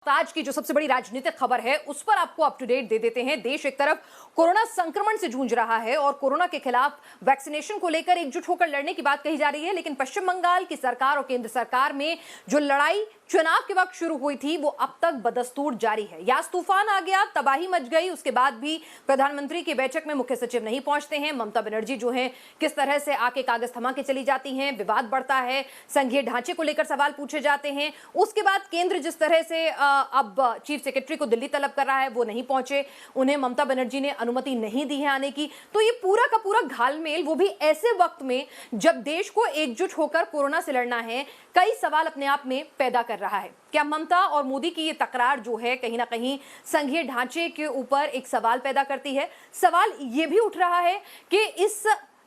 आज की जो सबसे बड़ी राजनीतिक खबर है उस पर आपको अप टू डेट दे देते हैं। देश एक तरफ कोरोना संक्रमण से जूझ रहा है और कोरोना के खिलाफ वैक्सीनेशन को लेकर एकजुट होकर लड़ने की बात कही जा रही है, लेकिन पश्चिम बंगाल की सरकार और केंद्र सरकार में जो लड़ाई चुनाव के वक्त शुरू हुई थी वो अब तक बदस्तूर जारी है। यास तूफान आ गया, तबाही मच गई, उसके बाद भी प्रधानमंत्री की बैठक में मुख्य सचिव नहीं पहुंचते हैं। ममता बनर्जी जो है किस तरह से आके कागज थमा के चली जाती हैं, विवाद बढ़ता है, संघीय ढांचे को लेकर सवाल पूछे जाते हैं। उसके बाद केंद्र जिस तरह से अब चीफ सेक्रेटरी को दिल्ली तलब कर रहा है, वो नहीं पहुंचे, उन्हें ममता बनर्जी ने अनुमति नहीं दी है आने की। तो ये पूरा का पूरा घालमेल, वो भी ऐसे वक्त में जब देश को एकजुट होकर कोरोना से लड़ना है, कई सवाल अपने आप में पैदा कर रहा है। क्या ममता और मोदी की ये तकरार जो है कहीं ना कहीं संघीय ढांचे के ऊपर एक सवाल पैदा करती है। सवाल ये भी उठ रहा है कि इस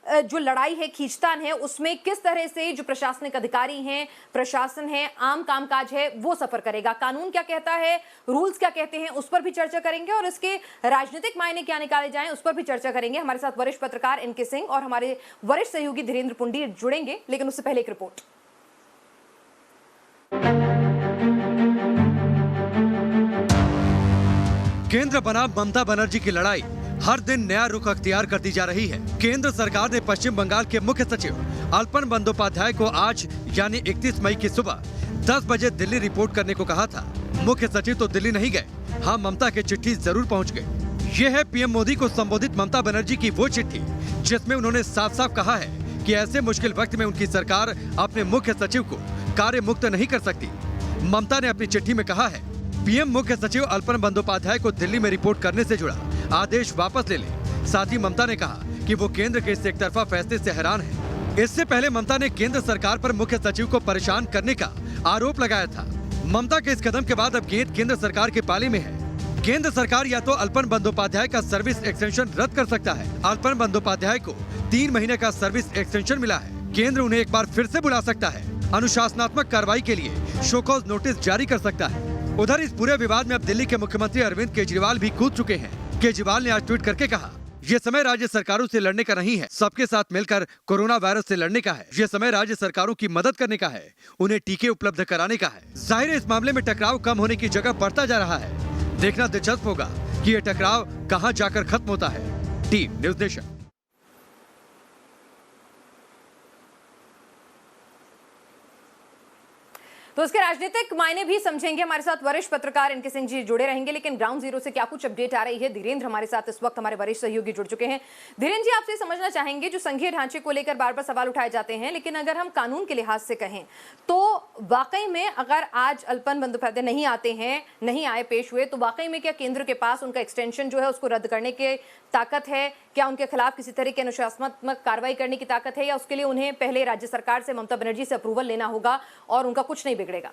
जो लड़ाई है, खींचतान है, उसमें किस तरह से जो प्रशासनिक अधिकारी हैं, प्रशासन है, आम कामकाज है, वो सफर करेगा। कानून क्या कहता है, रूल्स क्या कहते हैं, उस पर भी चर्चा करेंगे और इसके राजनीतिक मायने क्या निकाले जाएं उस पर भी चर्चा करेंगे। हमारे साथ वरिष्ठ पत्रकार एनके सिंह और हमारे वरिष्ठ सहयोगी धीरेन्द्र पुंडीर जुड़ेंगे, लेकिन उससे पहले एक रिपोर्ट। केंद्र बनाम ममता बनर्जी की लड़ाई हर दिन नया रुख अख्तियार करती जा रही है। केंद्र सरकार ने पश्चिम बंगाल के मुख्य सचिव अल्पन बंदोपाध्याय को आज यानी 31 मई की सुबह 10 बजे दिल्ली रिपोर्ट करने को कहा था। मुख्य सचिव तो दिल्ली नहीं गए, हाँ ममता के चिट्ठी जरूर पहुंच गई। ये है पीएम मोदी को संबोधित ममता बनर्जी की वो चिट्ठी जिसमें उन्होंने साफ साफ कहा है कि ऐसे मुश्किल वक्त में उनकी सरकार अपने मुख्य सचिव को कार्य मुक्त नहीं कर सकती। ममता ने अपनी चिट्ठी में कहा है, पीएम मुख्य सचिव अल्पन बंदोपाध्याय को दिल्ली में रिपोर्ट करने से जुड़ा आदेश वापस ले ले। साथ ही ममता ने कहा कि वो केंद्र के इस एकतरफा फैसले से हैरान है। इससे पहले ममता ने केंद्र सरकार पर मुख्य सचिव को परेशान करने का आरोप लगाया था। ममता के इस कदम के बाद अब गेंद केंद्र सरकार के पाले में है। केंद्र सरकार या तो अल्पन बंदोपाध्याय का सर्विस एक्सटेंशन रद्द कर सकता है। अल्पन बंदोपाध्याय को 3 महीने का सर्विस एक्सटेंशन मिला है। केंद्र उन्हें एक बार फिर से बुला सकता है। अनुशासनात्मक कार्रवाई के लिए शो कॉज नोटिस जारी कर सकता है। उधर इस पूरे विवाद में अब दिल्ली के मुख्यमंत्री अरविंद केजरीवाल भी कूद चुके हैं। केजरीवाल ने आज ट्वीट करके कहा, ये समय राज्य सरकारों से लड़ने का नहीं है, सबके साथ मिलकर कोरोना वायरस से लड़ने का है। ये समय राज्य सरकारों की मदद करने का है, उन्हें टीके उपलब्ध कराने का है। जाहिर है इस मामले में टकराव कम होने की जगह बढ़ता जा रहा है। देखना दिलचस्प होगा कि ये टकराव कहां जाकर खत्म होता है। Team news nation. तो इसके राजनीतिक मायने भी समझेंगे। हमारे साथ वरिष्ठ पत्रकार एनके सिंह जी जुड़े रहेंगे, लेकिन ग्राउंड जीरो से क्या कुछ अपडेट आ रही है, धीरेन्द्र हमारे साथ इस वक्त हमारे वरिष्ठ सहयोगी जुड़ चुके हैं। धीरेन्द्र जी, आपसे समझना चाहेंगे, जो संघीय ढांचे को लेकर बार बार सवाल उठाए जाते हैं, लेकिन अगर हम कानून के लिहाज से कहें तो वाकई में अगर आज अल्पन बंदोपाध्याय नहीं आते हैं, नहीं आए, पेश हुए, तो वाकई में क्या केंद्र के पास उनका एक्सटेंशन जो है उसको रद्द करने की ताकत है? क्या उनके खिलाफ किसी तरह की अनुशासनात्मक कार्रवाई करने की ताकत है, या उसके लिए उन्हें पहले राज्य सरकार से, ममता बनर्जी से अप्रूवल लेना होगा और उनका कुछ नहीं बिगड़ेगा?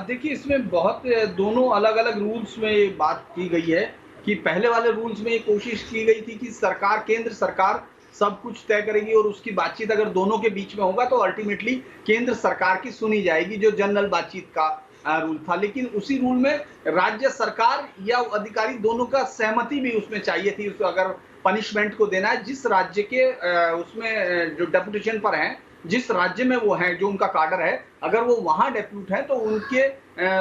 देखिए, इसमें बहुत दोनों अलग अलग रूल्स में बात की गई है कि पहले वाले रूल्स में ये कोशिश की गई थी कि सरकार, केंद्र सरकार सब कुछ तय करेगी और उसकी बातचीत अगर दोनों के बीच में होगा तो अल्टीमेटली केंद्र सरकार की सुनी जाएगी, जो जनरल बातचीत का रूल था। लेकिन उसी रूल में राज्य सरकार या अधिकारी दोनों का सहमति भी उसमें चाहिए थी। उसको अगर पनिशमेंट को देना है, जिस राज्य के उसमें जो डेपुटेशन पर हैं, जिस राज्य में वो हैं, जो उनका काडर है, अगर वो वहां डेप्यूट है तो उनके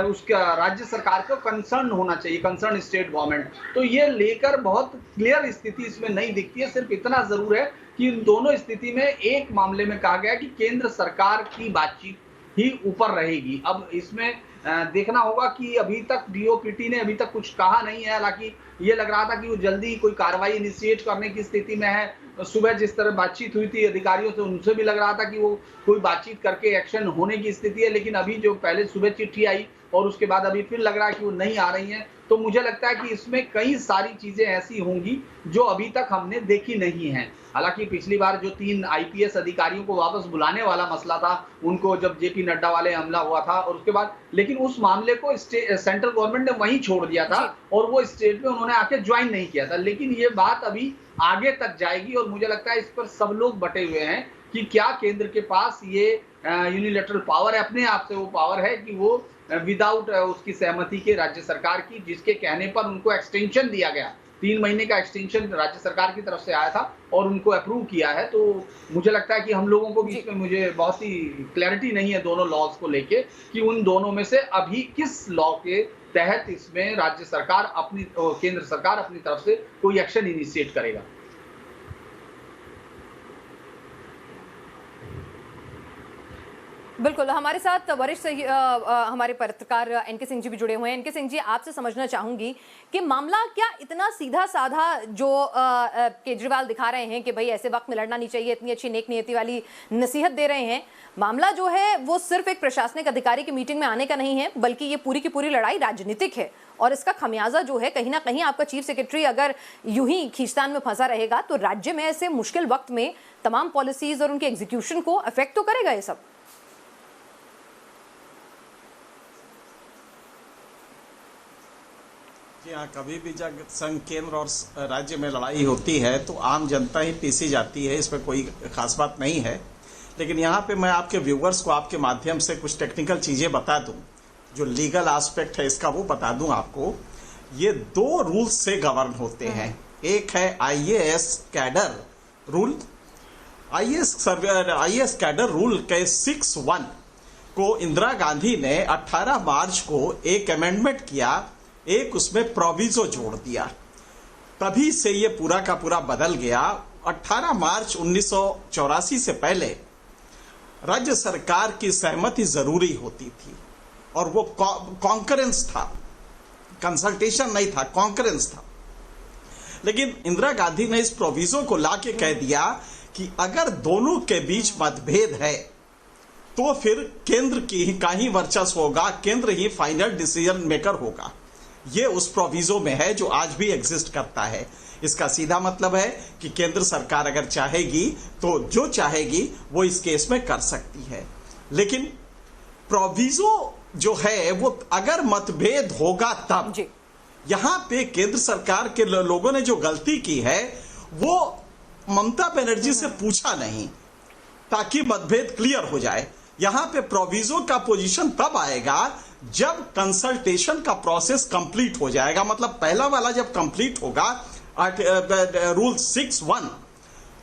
उसका राज्य सरकार को कंसर्न होना चाहिए, कंसर्न स्टेट गवर्नमेंट। तो ये लेकर बहुत क्लियर स्थिति इसमें नहीं दिखती है। सिर्फ इतना जरूर है कि इन दोनों स्थिति में एक मामले में कहा गया कि केंद्र सरकार की बातचीत ही ऊपर रहेगी। अब इसमें देखना होगा कि अभी तक डीओपीटी ने अभी तक कुछ कहा नहीं है। हालांकि ये लग रहा था कि वो जल्दी कोई कार्रवाई इनिशिएट करने की स्थिति में है। सुबह जिस तरह बातचीत हुई थी अधिकारियों से, उनसे भी लग रहा था कि वो कोई बातचीत करके एक्शन होने की स्थिति है। लेकिन अभी जो पहले सुबह चिट्ठी आई और उसके बाद अभी फिर लग रहा है कि वो नहीं आ रही हैं, तो मुझे लगता है कि इसमें कई सारी चीजें ऐसी होंगी जो अभी तक हमने देखी नहीं है। हालांकि पिछली बार जो 3 आईपीएस अधिकारियों को वापस बुलाने वाला मसला था, उनको जब जेपी नड्डा वाले हमला हुआ था और उसके बाद, लेकिन उस मामले को सेंट्रल गवर्नमेंट ने वहीं छोड़ दिया था और वो स्टेट में उन्होंने आके ज्वाइन नहीं किया था। लेकिन ये बात अभी आगे तक जाएगी और मुझे लगता है इस पर सब लोग बटे हुए हैं कि क्या केंद्र के पास ये यूनिलैटरल पावर है, अपने आप से वो पावर है कि वो विदाउट उसकी सहमति के राज्य सरकार की, जिसके कहने पर उनको एक्सटेंशन दिया गया 3 महीने का एक्सटेंशन राज्य सरकार की तरफ से आया था और उनको अप्रूव किया है। तो मुझे लगता है कि हम लोगों को भी इसमें मुझे बहुत ही क्लैरिटी नहीं है दोनों लॉज को लेके कि उन दोनों में से अभी किस लॉ के तहत इसमें राज्य सरकार केंद्र सरकार अपनी तरफ से कोई एक्शन इनिशिएट करेगा। बिल्कुल, हमारे साथ वरिष्ठ हमारे पत्रकार एनके सिंह जी भी जुड़े हुए हैं। एनके सिंह जी, आपसे समझना चाहूंगी कि मामला क्या इतना सीधा साधा जो केजरीवाल दिखा रहे हैं कि भाई ऐसे वक्त में लड़ना नहीं चाहिए, इतनी अच्छी नेक नियति वाली नसीहत दे रहे हैं, मामला जो है वो सिर्फ एक प्रशासनिक अधिकारी की मीटिंग में आने का नहीं है, बल्कि ये पूरी की पूरी लड़ाई राजनीतिक है और इसका खमियाजा जो है कहीं ना कहीं आपका चीफ सेक्रेटरी अगर यूं ही खींचतान में फंसा रहेगा तो राज्य में ऐसे मुश्किल वक्त में तमाम पॉलिसीज और उनके एग्जीक्यूशन को अफेक्ट तो करेगा ये सब। यहाँ कभी भी जब संघ केंद्र और राज्य में लड़ाई होती है तो आम जनता ही पीसी जाती है, इसमें कोई खास बात नहीं है। लेकिन यहाँ पे मैं आपके व्यूवर्स को आपके माध्यम से कुछ टेक्निकल चीज़ें बता दूं, जो लीगल एस्पेक्ट है इसका वो बता दूं आपको। ये 2 रूल्स से गवर्न होते हैं। एक है IAS cadre rule. IAS cadre rule के 6(1) को इंदिरा गांधी ने 18 मार्च को एक अमेंडमेंट किया, एक उसमें प्रोविजो जोड़ दिया, तभी से ये पूरा का पूरा बदल गया। 18 मार्च 1984 से पहले राज्य सरकार की सहमति जरूरी होती थी और वो कॉन्करेंस था, कंसल्टेशन नहीं था, कॉन्करेंस था। लेकिन इंदिरा गांधी ने इस प्रोविजो को लाके कह दिया कि अगर दोनों के बीच मतभेद है तो फिर केंद्र का ही वर्चस्व होगा, केंद्र ही फाइनल डिसीजन मेकर होगा। ये उस प्रोविजो में है जो आज भी एग्जिस्ट करता है। इसका सीधा मतलब है कि केंद्र सरकार अगर चाहेगी तो जो चाहेगी वो इस केस में कर सकती है। लेकिन प्रोविजो जो है वो अगर मतभेद होगा तब, यहां पे केंद्र सरकार के लोगों ने जो गलती की है वो ममता बनर्जी से पूछा नहीं ताकि मतभेद क्लियर हो जाए। यहां पे प्रोविजो का पोजीशन तब आएगा जब कंसल्टेशन का प्रोसेस कंप्लीट हो जाएगा। मतलब पहला वाला जब कंप्लीट होगा रूल 6(1),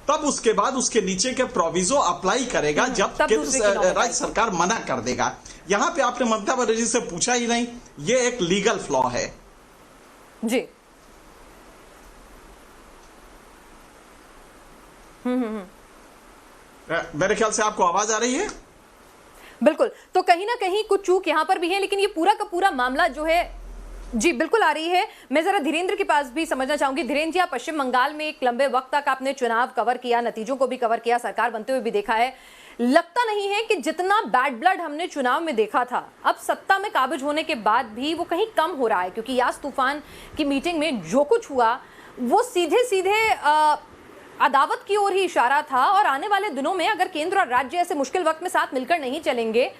तब उसके बाद उसके नीचे के प्रोविजो अप्लाई करेगा जब राज्य सरकार मना कर देगा। यहां पे आपने ममता बनर्जी से पूछा ही नहीं, ये एक लीगल फ्लॉ है जी। मेरे ख्याल से आपको आवाज आ रही है? बिल्कुल, तो कहीं ना कहीं कुछ चूक यहां पर भी है, लेकिन ये पूरा का पूरा मामला जो है, जी बिल्कुल आ रही है। मैं जरा धीरेन्द्र के पास भी समझना चाहूंगी। धीरेन्द्र जी, आप पश्चिम बंगाल में एक लंबे वक्त तक आपने चुनाव कवर किया, नतीजों को भी कवर किया, सरकार बनते हुए भी देखा है। लगता नहीं है कि जितना बैड ब्लड हमने चुनाव में देखा था, अब सत्ता में काबिज होने के बाद भी वो कहीं कम हो रहा है, क्योंकि यास तूफान की मीटिंग में जो कुछ हुआ वो सीधे सीधे अदावत की ओर ही इशारा था। और आने वाले दिनों में अगर केंद्र और राज्य ऐसे मुश्किल वक्त में साथ मिलकर नहीं चलेंगे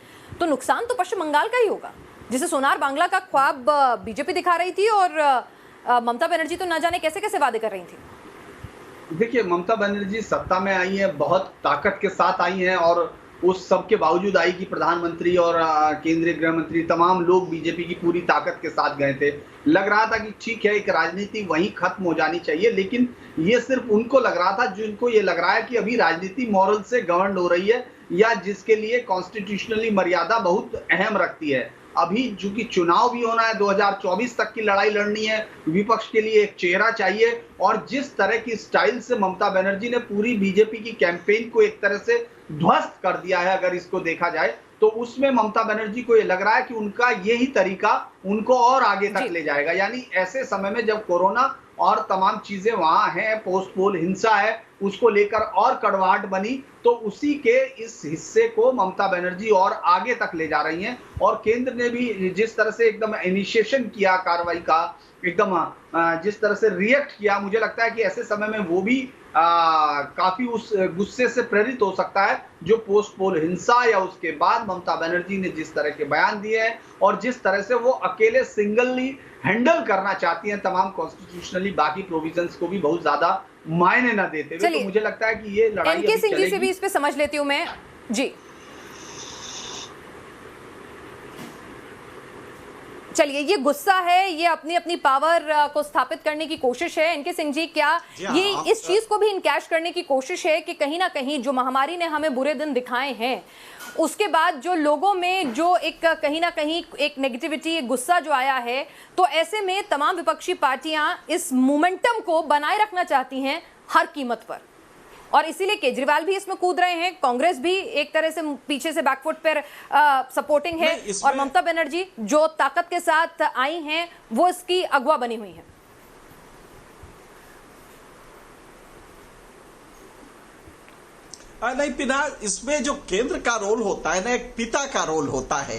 तो नुकसान तो पश्चिम बंगाल का ही होगा, जिसे सोनार बांग्ला का ख्वाब बीजेपी दिखा रही थी और ममता बनर्जी तो ना जाने कैसे कैसे वादे कर रही थी। देखिए, ममता बनर्जी सत्ता में आई है, बहुत ताकत के साथ आई हैं और उस सब के बावजूद आई कि प्रधानमंत्री और केंद्रीय गृह मंत्री तमाम लोग बीजेपी की पूरी ताकत के साथ गए थे। लग रहा था कि ठीक है, एक राजनीति वहीं खत्म हो जानी चाहिए, लेकिन ये सिर्फ उनको लग रहा था जिनको ये लग रहा है कि अभी राजनीति मॉरल से गवर्न हो रही है या जिसके लिए कॉन्स्टिट्यूशनली मर्यादा बहुत अहम रखती है। अभी चूंकि चुनाव भी होना है, 2024 तक की लड़ाई लड़नी है, विपक्ष के लिए एक चेहरा चाहिए। और जिस तरह की स्टाइल से ममता बनर्जी ने पूरी बीजेपी की कैंपेन को एक तरह से ध्वस्त कर दिया है, अगर इसको देखा जाए तो उसमें ममता बनर्जी को ये लग रहा है कि उनका यही तरीका उनको और आगे तक ले जाएगा। यानी ऐसे समय में जब कोरोना और तमाम चीजें वहां हैं, पोस्ट पोल हिंसा है, उसको लेकर और कड़वाहट बनी, तो उसी के इस हिस्से को ममता बनर्जी और आगे तक ले जा रही हैं। और केंद्र ने भी जिस तरह से एकदम इनिशिएशन किया कार्रवाई का, एकदम जिस तरह से रिएक्ट किया, मुझे लगता है कि ऐसे समय में वो भी काफी उस गुस्से से प्रेरित हो सकता है जो पोस्ट पोल हिंसा या उसके बाद ममता बनर्जी ने जिस तरह के बयान दिए हैं और जिस तरह से वो अकेले सिंगलली हैंडल करना चाहती हैं तमाम कॉन्स्टिट्यूशनली बाकी प्रोविजंस को भी बहुत ज्यादा मायने न देते हुए। तो मुझे लगता है कि ये लड़ाई एनके सिंह जी से भी इस पे समझ लेती हूं मैं जी। चलिए, ये गुस्सा है, ये अपनी अपनी पावर को स्थापित करने की कोशिश है। इनके सिंह जी, क्या ये इस चीज को भी इनकैश करने की कोशिश है कि कहीं ना कहीं जो महामारी ने हमें बुरे दिन दिखाए हैं, उसके बाद जो लोगों में जो एक कहीं ना कहीं एक नेगेटिविटी, एक गुस्सा जो आया है, तो ऐसे में तमाम विपक्षी पार्टियां इस मोमेंटम को बनाए रखना चाहती हैं हर कीमत पर, और इसीलिए केजरीवाल भी इसमें कूद रहे हैं, कांग्रेस भी एक तरह से पीछे से बैकफुट पर सपोर्टिंग है, और ममता बनर्जी जो ताकत के साथ आई हैं वो इसकी अगवा बनी हुई हैं। नहीं पिना, इसमें जो केंद्र का रोल होता है ना, एक पिता का रोल होता है।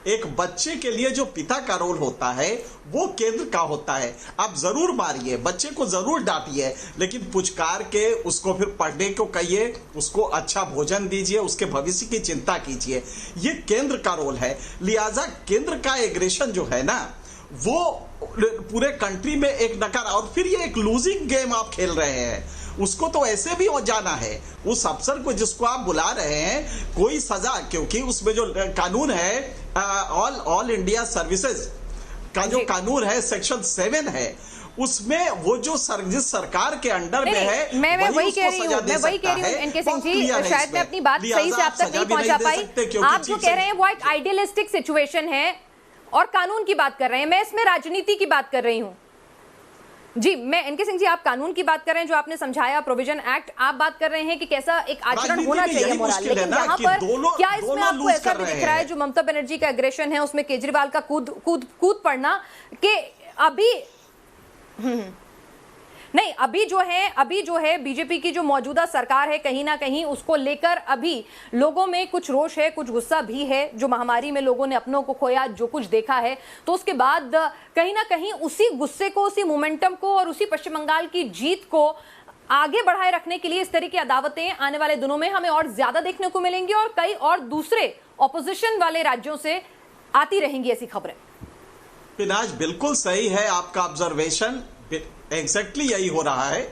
एक बच्चे के लिए जो पिता का रोल होता है वो केंद्र का होता है। आप जरूर मारिए, बच्चे को जरूर डांटिए, लेकिन पुचकार के उसको फिर पढ़ने को कहिए, उसको अच्छा भोजन दीजिए, उसके भविष्य की चिंता कीजिए। ये केंद्र का रोल है। लिहाजा केंद्र का एग्रेशन जो है ना, वो पूरे कंट्री में एक नकार, और फिर ये एक लूजिंग गेम आप खेल रहे हैं। उसको तो ऐसे भी हो जाना है, उस अफसर को जिसको आप बुला रहे हैं कोई सजा, क्योंकि उसमें जो कानून है ऑल इंडिया सर्विसेज का जो कानून है सेक्शन 7 है, उसमें वो जो जिस सरकार के अंडर में है, मैं वही कह रही हूँ इनके सिंह जी, शायद मैं अपनी बात सही से आप तक नहीं पहुंचा पाई। आप जो कह रहे हैं वो एक आइडियलिस्टिक सिचुएशन है और कानून की बात कर रहे हैं, मैं इसमें राजनीति की बात कर रही हूँ। जी, मैं इनके सिंह जी, आप कानून की बात कर रहे हैं, जो आपने समझाया प्रोविजन एक्ट, आप बात कर रहे हैं कि कैसा एक आचरण होना चाहिए मोरल, लेकिन यहाँ पर क्या इसमें आपको ऐसा भी दिख रहा है जो ममता बनर्जी का एग्रेशन है उसमें केजरीवाल का कूद पड़ना कि अभी नहीं, अभी जो है बीजेपी की जो मौजूदा सरकार है, कहीं ना कहीं उसको लेकर अभी लोगों में कुछ रोष है, कुछ गुस्सा भी है। जो महामारी में लोगों ने अपनों को खोया, जो कुछ देखा है, तो उसके बाद कहीं ना कहीं उसी गुस्से को, उसी मोमेंटम को और उसी पश्चिम बंगाल की जीत को आगे बढ़ाए रखने के लिए इस तरह की अदावतें आने वाले दिनों में हमें और ज्यादा देखने को मिलेंगी, और कई और दूसरे ऑपोजिशन वाले राज्यों से आती रहेंगी ऐसी खबरें। पिनाज, बिल्कुल सही है आपका ऑब्जर्वेशन, एग्जैक्टली यही हो रहा है,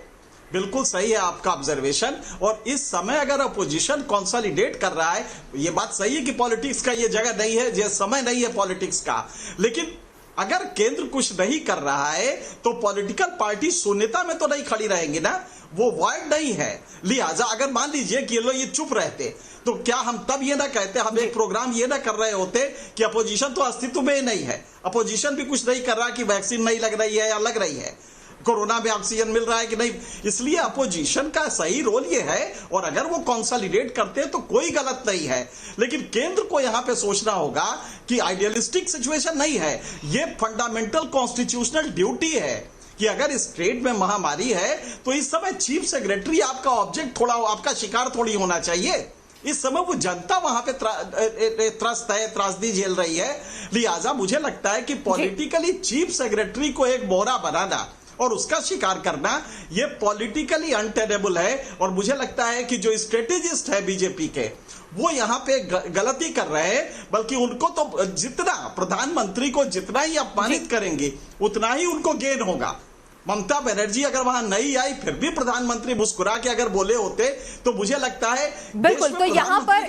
बिल्कुल सही है आपका ऑब्जर्वेशन। और इस समय अगर अपोजिशन कंसोलिडेट कर रहा है, ये बात सही है कि पॉलिटिक्स का ये जगह नहीं है, ये समय नहीं है पॉलिटिक्स का, लेकिन अगर केंद्र कुछ नहीं कर रहा है तो पॉलिटिकल पार्टी शून्यता में तो नहीं खड़ी रहेंगी ना, वो वार्ड नहीं है। लिहाजा अगर मान लीजिए कि ये चुप रहते तो क्या हम तब ये ना कहते, हम एक प्रोग्राम ये ना कर रहे होते कि अपोजिशन तो अस्तित्व में ही नहीं है, अपोजिशन भी कुछ नहीं कर रहा कि वैक्सीन नहीं लग रही है या लग रही है, कोरोना में ऑक्सीजन मिल रहा है कि नहीं। इसलिए अपोजिशन का सही रोल ये है, और अगर वो कंसोलिडेट करते हैं तो कोई गलत नहीं है, लेकिन केंद्र को यहां पे सोचना होगा कि आइडियलिस्टिक सिचुएशन नहीं है, ये फंडामेंटल कॉन्स्टिट्यूशनल ड्यूटी है कि अगर स्टेट में महामारी है तो इस समय चीफ सेक्रेटरी आपका ऑब्जेक्ट थोड़ा, आपका शिकार थोड़ी होना चाहिए। इस समय वो जनता वहां पे त्रस्त है, त्रासदी झेल रही है। लिहाजा मुझे लगता है कि पॉलिटिकली चीफ सेक्रेटरी को एक मोहरा बनाना और उसका शिकार करना ये पॉलिटिकली अनटेनेबल है। और मुझे लगता है कि जो स्ट्रेटेजिस्ट है बीजेपी के, वो यहां पे गलती कर रहे हैं, बल्कि उनको तो जितना प्रधानमंत्री को जितना ही अपमानित करेंगे उतना ही उनको गेन होगा। ममता बनर्जी अगर वहां नहीं आई फिर भी प्रधानमंत्री मुस्कुरा के अगर बोले होते तो मुझे लगता है बिल्कुल, तो यहाँ पर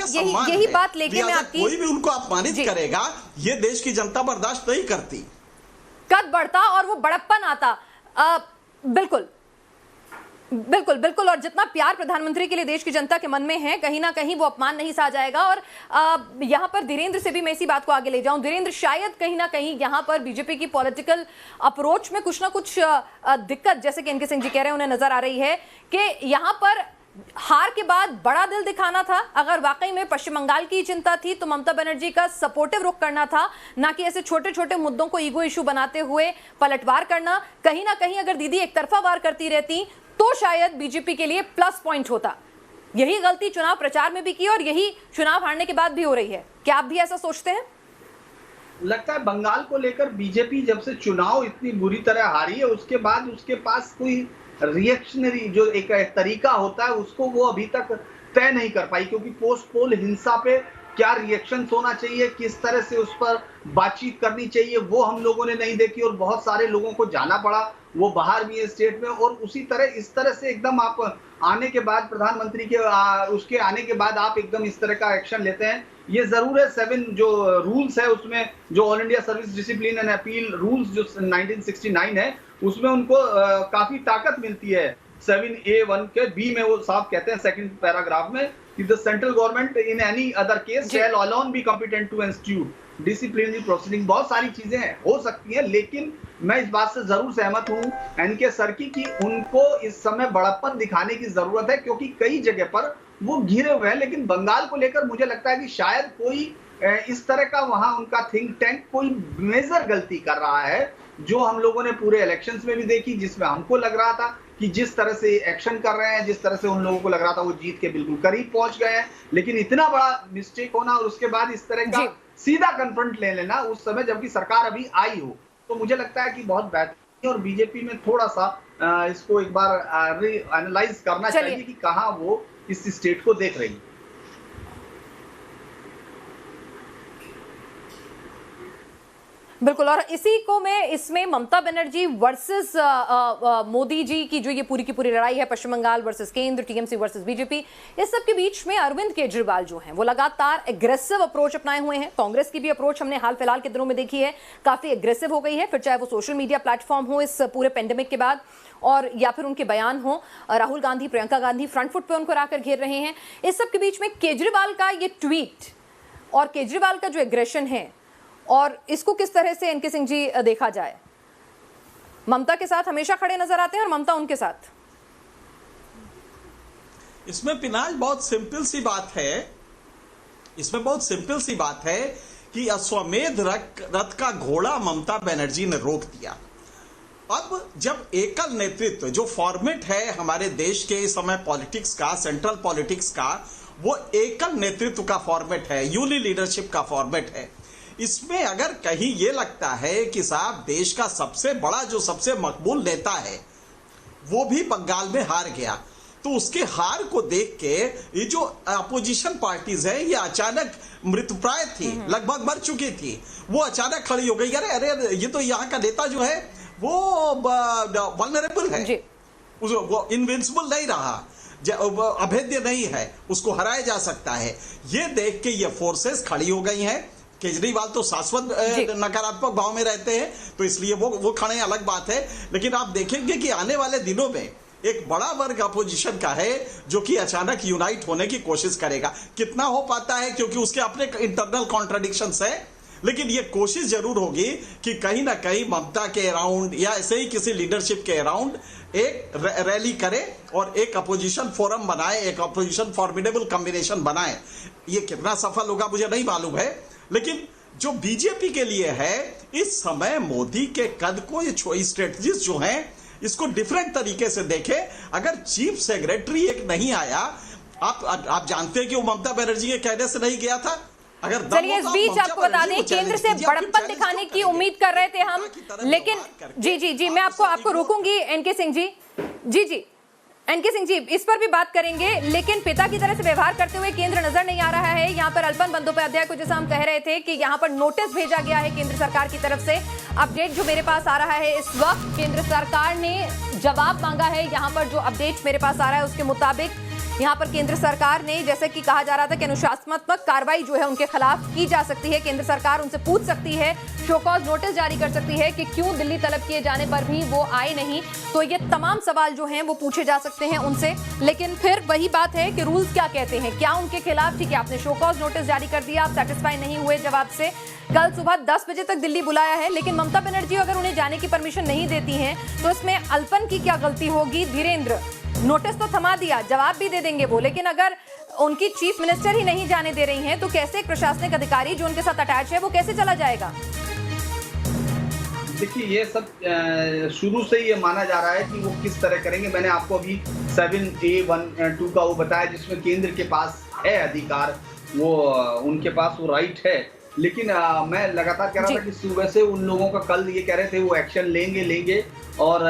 यही बात लेके मैं आपकी, कोई भी उनको अपमानित करेगा ये देश की जनता बर्दाश्त नहीं करती, कद बढ़ता और वो बड़प्पन आता। बिल्कुल बिल्कुल बिल्कुल, और जितना प्यार प्रधानमंत्री के लिए देश की जनता के मन में है, कहीं ना कहीं वो अपमान नहीं सहा जाएगा। और यहां पर धीरेन्द्र से भी मैं इसी बात को आगे ले जाऊं। धीरेन्द्र, शायद कहीं ना कहीं यहां पर बीजेपी की पॉलिटिकल अप्रोच में कुछ ना कुछ दिक्कत, जैसे कि इनके सिंह जी कह रहे हैं, उन्हें नजर आ रही है कि यहां पर हार के बाद बड़ा दिल दिखाना था। अगर वाकई में पश्चिम बंगाल की चिंता थी तो ममता बनर्जी का सपोर्टिव रुख करना था, ना कि ऐसे छोटे छोटे मुद्दों को ईगो इशू बनाते हुए पलटवार करना। कहीं ना कहीं अगर दीदी एक तरफा वार करती रहती तो शायद बीजेपी के लिए प्लस पॉइंट होता। यही गलती चुनाव प्रचार में भी की और यही चुनाव हारने के बाद भी हो रही है। क्या आप भी ऐसा सोचते हैं? लगता है बंगाल को लेकर बीजेपी जब से चुनाव इतनी बुरी तरह हारी है, उसके बाद उसके पास कोई रिएक्शनरी जो एक तरीका होता है उसको वो अभी तक तय नहीं कर पाई, क्योंकि पोस्ट पोल हिंसा पे क्या रिएक्शन होना चाहिए, किस तरह से उस पर बातचीत करनी चाहिए, वो हम लोगों ने नहीं देखी। और बहुत सारे लोगों को जाना पड़ा, वो बाहर भी है स्टेट में, और उसी तरह इस तरह से एकदम आप आने के बाद प्रधानमंत्री के उसके आने के बाद आप एकदम इस तरह का एक्शन लेते हैं ये जरूर है 7 जो रूल्स है उसमें, जो all India service discipline and appeal rules जो 1969 है, उसमें उनको काफी ताकत मिलती है। 7A1 के बी में वो साफ कहते हैं सेकंड पैराग्राफ में कि the central government in any other case shall alone be competent to institute disciplinary proceeding. बहुत सारी चीजें हो सकती हैं, लेकिन मैं इस बात से जरूर सहमत हूं एनके सर की कि उनको इस समय बड़प्पन दिखाने की जरूरत है, क्योंकि कई जगह पर वो घिरे हुए हैं। लेकिन बंगाल को लेकर मुझे लगता है कि शायद कोई इस तरह का वहां उनका थिंक टैंक कोई मेजर गलती कर रहा है, जो हम लोगों ने पूरे इलेक्शंस में भी देखी, जिसमें हमको लग रहा था कि जिस तरह से एक्शन कर रहे हैं, जिस तरह से उन लोगों को लग रहा था वो जीत के बिल्कुल करीब पहुंच गए हैं, लेकिन इतना बड़ा मिस्टेक होना और उसके बाद इस तरह का सीधा कन्फ्रंट ले लेना उस समय जबकि सरकार अभी आई हो, तो मुझे लगता है कि बहुत बेहतर। और बीजेपी में थोड़ा सा इसको एक बार एनालाइज करना चाहिए कि कहां वो इस स्टेट को देख रही है। बिल्कुल, और इसी को मैं इसमें ममता बनर्जी वर्सेस मोदी जी की जो ये पूरी की पूरी लड़ाई है, पश्चिम बंगाल वर्सेस केंद्र, टीएमसी वर्सेस बीजेपी, इस सब के बीच में अरविंद केजरीवाल जो हैं वो लगातार एग्रेसिव अप्रोच अपनाए हुए हैं। कांग्रेस की भी अप्रोच हमने हाल फिलहाल के दिनों में देखी है, काफी एग्रेसिव हो गई है, फिर चाहे वो सोशल मीडिया प्लेटफॉर्म हो इस पूरे पेंडेमिक के बाद, और या फिर उनके बयान हो, राहुल गांधी, प्रियंका गांधी फ्रंट फुट पे उनको आकर घेर रहे हैं। इस सब के बीच में केजरीवाल का ये ट्वीट और केजरीवाल का जो एग्रेशन है, और इसको किस तरह से एनके सिंह जी देखा जाए? ममता के साथ हमेशा खड़े नजर आते हैं और ममता उनके साथ। इसमें पिनाज बहुत सिंपल सी बात है, इसमें बहुत सिंपल सी बात है कि अश्वमेध रथ का घोड़ा ममता बनर्जी ने रोक दिया। अब जब एकल नेतृत्व, जो फॉर्मेट है हमारे देश के इस समय पॉलिटिक्स का, सेंट्रल पॉलिटिक्स का, वो एकल नेतृत्व का फॉर्मेट है, यूनि लीडरशिप का फॉर्मेट है। इसमें अगर कहीं ये लगता है कि साहब देश का सबसे बड़ा जो सबसे मकबूल नेता है वो भी बंगाल में हार गया, तो उसके हार को देख के ये जो अपोजिशन पार्टीज है ये अचानक मृतप्राय थी, लगभग मर चुकी थी, वो अचानक खड़ी हो गई। अरे ये तो यहाँ का नेता जो है वो वल्नरेबल है, वो इनविंसिबल नहीं रहा, अभेद्य नहीं है, उसको हराया जा सकता है। ये देख के ये फोर्सेस खड़ी हो गई हैं। केजरीवाल तो शाश्वत नकारात्मक भाव में रहते हैं, तो इसलिए वो खड़े, अलग बात है। लेकिन आप देखेंगे कि आने वाले दिनों में एक बड़ा वर्ग अपोजिशन का है जो कि अचानक यूनाइट होने की कोशिश करेगा। कितना हो पाता है क्योंकि उसके अपने इंटरनल कॉन्ट्राडिक्शंस है, लेकिन ये कोशिश जरूर होगी कि कहीं ना कहीं ममता के अराउंड या ऐसे ही किसी लीडरशिप के अराउंड एक रैली करे और एक अपोजिशन फोरम बनाए, एक अपोजिशन फॉर्मिडेबल कॉम्बिनेशन बनाए। ये कितना सफल होगा मुझे नहीं मालूम है, लेकिन जो बीजेपी के लिए है इस समय मोदी के कद को ये स्ट्रेटजीज जो हैं इसको डिफरेंट तरीके से देखे। अगर चीफ सेक्रेटरी एक नहीं आया, आप जानते हैं कि वो ममता बनर्जी के कहने से नहीं गया था। अगर चलिए इस बीच आपको बता दें केंद्र से बड़प्पन दिखाने की उम्मीद कर रहे थे हम, लेकिन जी मैं आपको रोकूंगी एनके सिंह जी। जी एनके सिंह जी इस पर भी बात करेंगे, लेकिन पिता की तरह से व्यवहार करते हुए केंद्र नजर नहीं आ रहा है। यहाँ पर अल्पन बंदोपाध्याय को जैसा हम कह रहे थे कि यहाँ पर नोटिस भेजा गया है केंद्र सरकार की तरफ से। अपडेट जो मेरे पास आ रहा है इस वक्त, केंद्र सरकार ने जवाब मांगा है। यहाँ पर जो अपडेट मेरे पास आ रहा है उसके मुताबिक यहाँ पर केंद्र सरकार ने, जैसे कि कहा जा रहा था कि अनुशासनात्मक कार्रवाई जो है उनके खिलाफ की जा सकती है। केंद्र सरकार उनसे पूछ सकती है, शो कॉज नोटिस जारी कर सकती है कि क्यों दिल्ली तलब किए जाने पर भी वो आए नहीं। तो ये तमाम सवाल जो हैं वो पूछे जा सकते हैं उनसे, लेकिन फिर वही बात है कि रूल्स क्या कहते हैं, क्या उनके खिलाफ, ठीक है आपने शो कॉज नोटिस जारी कर दिया, आप सेटिस्फाई नहीं हुए जवाब से, कल सुबह 10 बजे तक दिल्ली बुलाया है, लेकिन ममता बनर्जी अगर उन्हें जाने की परमिशन नहीं देती हैं तो इसमें अल्पन की क्या गलती होगी? धीरेन्द्र, नोटिस तो थमा दिया, जवाब भी दे देंगे वो, लेकिन अगर उनकी चीफ मिनिस्टर ही नहीं जाने दे रही हैं तो कैसे एक प्रशासनिक अधिकारी जो उनके साथ अटैच है वो कैसे चला जाएगा? देखिए ये सब शुरू से ये माना जा रहा है कि वो किस तरह करेंगे। मैंने आपको अभी 7A1(2) का वो बताया जिसमें केंद्र के पास है अधिकार, वो उनके पास वो राइट है। लेकिन मैं लगातार कह रहा था कि सुबह से उन लोगों का कल ये कह रहे थे वो एक्शन लेंगे और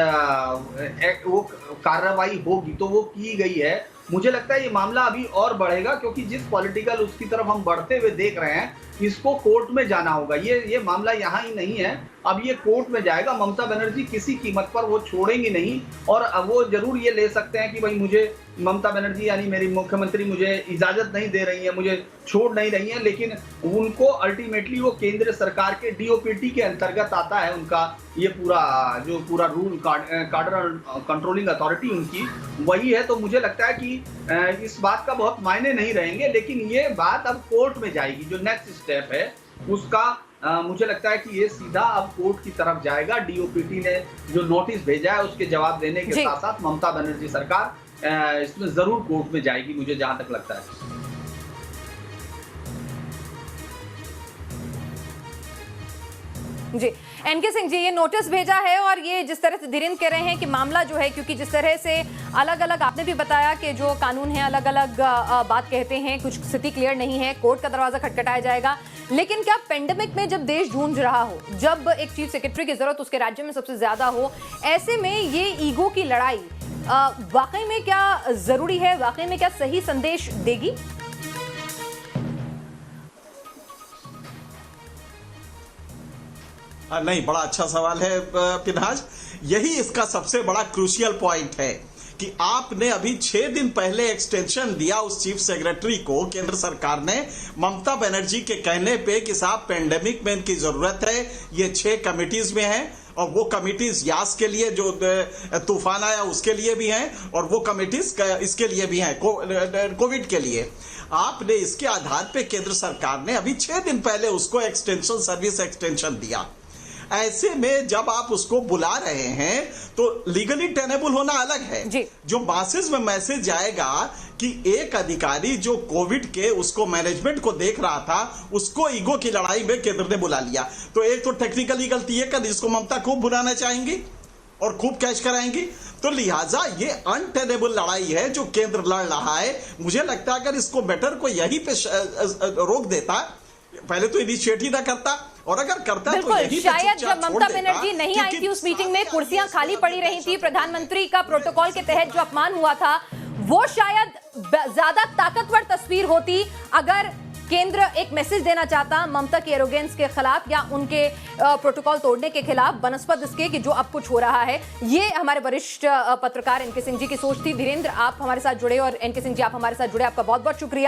वो कार्रवाई होगी, तो वो की गई है। मुझे लगता है ये मामला अभी और बढ़ेगा, क्योंकि जिस पॉलिटिकल उसकी तरफ हम बढ़ते हुए देख रहे हैं इसको कोर्ट में जाना होगा। ये मामला यहाँ ही नहीं है, अब ये कोर्ट में जाएगा। ममता बनर्जी किसी कीमत पर वो छोड़ेंगी नहीं, और वो जरूर ये ले सकते हैं कि भाई मुझे ममता बनर्जी यानी मेरी मुख्यमंत्री मुझे इजाजत नहीं दे रही है, मुझे छोड़ नहीं रही है, लेकिन उनको अल्टीमेटली वो केंद्र सरकार के डीओपीटी के अंतर्गत आता है उनका ये पूरा रूल कार्डर कंट्रोलिंग अथॉरिटी उनकी वही है। तो मुझे लगता है कि इस बात का बहुत मायने नहीं रहेंगे, लेकिन ये बात अब कोर्ट में जाएगी। जो नेक्स्ट स्टेप है उसका मुझे लगता है कि ये सीधा अब कोर्ट की तरफ जाएगा। डीओपीटी ने जो नोटिस भेजा है उसके जवाब देने के साथ साथ ममता बनर्जी सरकार इसमें जरूर कोर्ट में जाएगी, मुझे जहां तक लगता है। जी, एनके सिंह जी, ये नोटिस भेजा है और ये जिस तरह से धीरेन्द्र कह रहे हैं कि मामला जो है, क्योंकि जिस तरह से अलग अलग आपने भी बताया कि जो कानून है अलग अलग बात कहते हैं, कुछ स्थिति क्लियर नहीं है, कोर्ट का दरवाजा खटखटाया जाएगा। लेकिन क्या पेंडेमिक में जब देश जूझ रहा हो, जब एक चीफ सेक्रेटरी की जरूरत उसके राज्य में सबसे ज्यादा हो, ऐसे में ये ईगो की लड़ाई वाकई में क्या जरूरी है, वाकई में क्या सही संदेश देगी? नहीं, बड़ा अच्छा सवाल है पिनहाज। यही इसका सबसे बड़ा क्रूशियल पॉइंट है कि आपने अभी 6 दिन पहले एक्सटेंशन दिया उस चीफ सेक्रेटरी को केंद्र सरकार ने, ममता बनर्जी के कहने पे कि साहब पेंडेमिक में इनकी जरूरत है, ये 6 कमिटीज में है, और वो कमिटीज यास के लिए जो तूफान आया उसके लिए भी हैं, और वो कमिटीज इसके लिए भी हैं, कोविड के लिए। आपने इसके आधार पे केंद्र सरकार ने अभी 6 दिन पहले उसको एक्सटेंशन सर्विस एक्सटेंशन दिया। ऐसे में जब आप उसको बुला रहे हैं तो लीगली टेनेबल होना अलग है। जो मासेज में मैसेज आएगा कि एक अधिकारी जो कोविड के उसको मैनेजमेंट को देख रहा था, उसको ईगो की लड़ाई में केंद्र ने बुला लिया, तो एक तो टेक्निकली गलती है कर, इसको ममता खूब बुलाना चाहेंगी और खूब कैश कराएंगी। तो लिहाजा ये अनटेनेबल लड़ाई है जो केंद्र लड़ रहा है। मुझे लगता है अगर इसको बेटर को यहीं पे रोक देता, पहले तो इनिशिएटिव ना करता, और अगर करता तो यही शायद जब ममता बनर्जी नहीं आई थी उस मीटिंग में कुर्सियां खाली पड़ी रही थी, प्रधानमंत्री का प्रोटोकॉल के तहत जो अपमान हुआ था वो शायद ज्यादा ताकतवर तस्वीर होती अगर केंद्र एक मैसेज देना चाहता ममता की एरोगेंस के खिलाफ या उनके प्रोटोकॉल तोड़ने के खिलाफ, बनस्पत इसके कि जो अब कुछ हो रहा है। ये हमारे वरिष्ठ पत्रकार एनके सिंह जी की सोच थी। धीरेन्द्र, आप हमारे साथ जुड़े और एनके सिंह जी आप हमारे साथ जुड़े, आपका बहुत बहुत शुक्रिया।